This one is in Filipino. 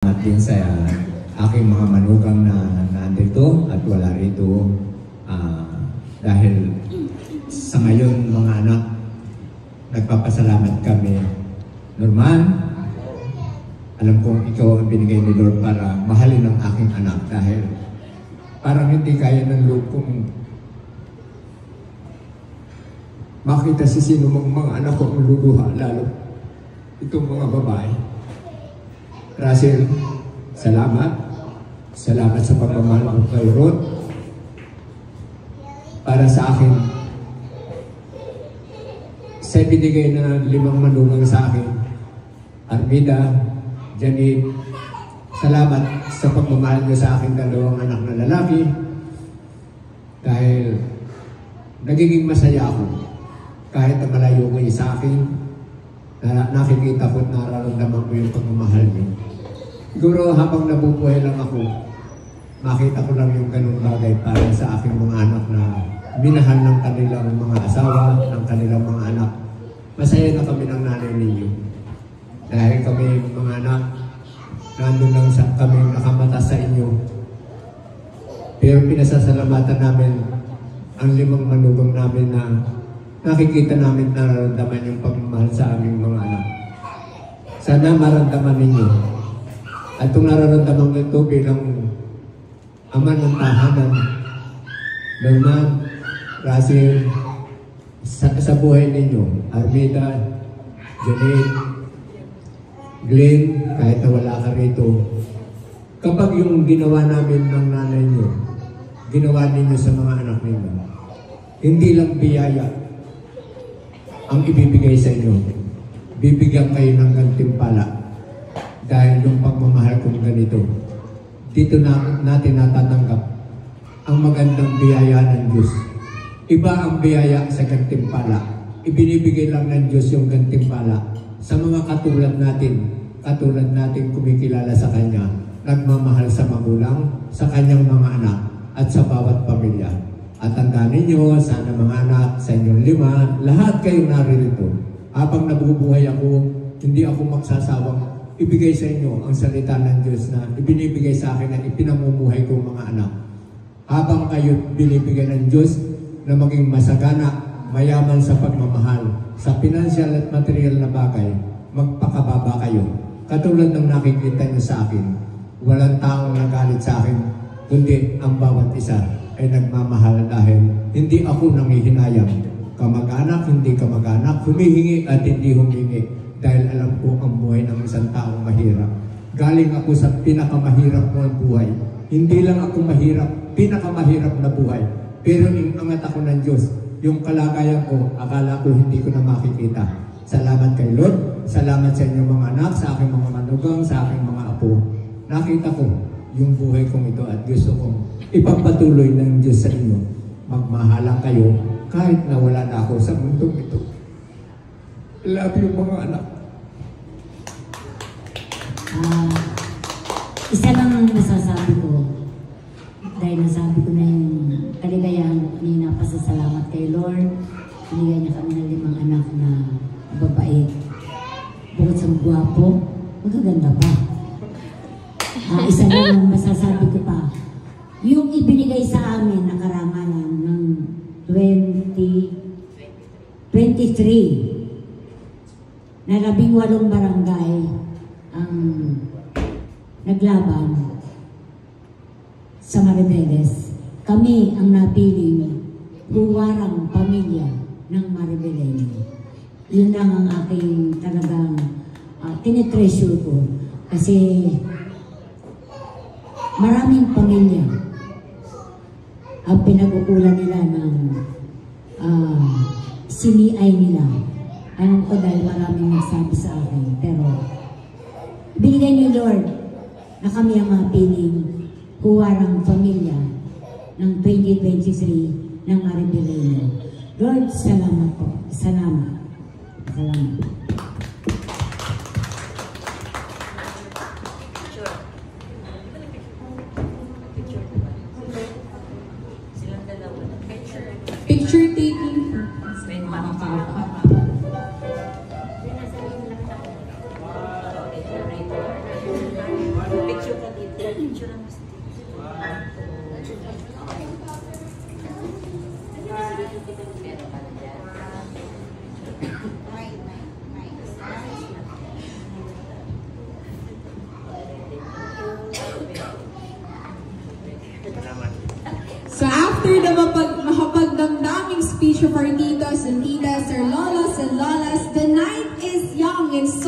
At din sa aking mga manugang na nandito at wala rito. Dahil sa ngayon mga anak, nagpapasalamat kami. Norman, alam kong ikaw ang binigay ni Lord para mahalin ang aking anak dahil parang hindi kaya ng loob kong makita si sino mga anak ko ang luluha, lalo itong mga babae. Russell, salamat. Salamat sa pagmamahal mo kay Ruth. Para sa akin, sa binigay na 5 manugang sa akin, Armida, Janine, salamat sa pagmamahal niyo sa aking 2 anak na lalaki dahil nagiging masaya ako kahit na malayo kayo sa akin, nakikita ko at nararamdaman ko yung pagmamahal niyo. Siguro habang nabubuhay lang ako, makita ko lang yung ganung bagay para sa aking mga anak na minahal ng kanilang mga asawa, ng kanilang mga anak. Masaya na kami ng nanay ninyo. Dahil kami mga anak, nandun lang sa kami nakamata sa inyo. Pero pinasasalamatan namin ang 5 manugang namin na nakikita namin nararamdaman yung pagmamahal sa aming mga anak. Sana maramdaman ninyo. At kung nararamdaman ito bilang ama ng tahanan, Norman, Russell, sa buhay ninyo, Armida, Janine, Glenn, kahit na wala ka rito, kapag yung ginawa namin ng nanay nyo, ginawa ninyo sa mga anak ninyo, hindi lang biyaya ang ibibigay sa inyo, bibigyan kayo ng gantimpala dahil yung pagmamahal kong ganito. Dito natin natatanggap ang magandang biyaya ng Diyos. Iba ang biyaya sa gantimpala. Ibinibigay lang ng Diyos yung gantimpala sa mga katulad natin kumikilala sa Kanya, nagmamahal sa magulang, sa Kanyang mga anak, at sa bawat pamilya. At tandaan ninyo, sana mga anak, sa inyong 5, lahat kayong naririto. Habang nabubuhay ako, hindi ako magsasawang ibigay sa inyo ang salita ng Diyos na ibinibigay sa akin at ipinamumuhay ko mga anak. Habang kayo binibigay ng Diyos na maging masagana, mayaman sa pagmamahal, sa financial at material na bagay, magpakababa kayo. Katulad ng nakikita niyo sa akin, walang taong nagalit sa akin, kundi ang bawat isa ay nagmamahal dahil hindi ako nangihinayang. Kamag-anak, hindi kamag-anak, humihingi at hindi humingi dahil alam ko ang buhay ng isang taong mahirap. Galing ako sa pinakamahirap ng buhay. Hindi lang ako mahirap, pinakamahirap na buhay. Pero inangat ako ng Diyos. Yung kalagayan ko, akala ko hindi ko na makikita. Salamat kay Lord, salamat sa inyong mga anak, sa aking mga manugang, sa aking mga apo. Nakita ko yung buhay kong ito at gusto kong ipagpatuloy ng Diyos sa inyo. Magmahalan kayo kahit na wala na ako sa mundong ito. Love you mga anak. Isa lang ang masasabi ko dahil nasabi ko na yung kaligayahan ko kanina, pasasalamat kay Lord. Binigyan niya kami ng 5 anak na babait. Bukod sa gwapo, magaganda pa. Isa lang ang masasabi ko pa. Yung ibinigay sa amin na karangalan ng 2023 na 18 barangay ang naglaban sa Maribeles. Kami ang napiling huwarang pamilya ng Maribeles. Yun lang ang aking talagang tinitreasure ko. Kasi maraming pamilya ang pinag-ukulan nila ng siniay nila. Alam ko dahil maraming nagsabi sa akin. Pero binigay ni Lord na kami ang mapiling huwarang pamilya ng 2023 ng Maribeles. Lord, salamat po. Salamat. Salamat. Picture taking for mga papa. after the makapagdamdaming speech of our titos and titas, our lolos and lolas, the night is young and so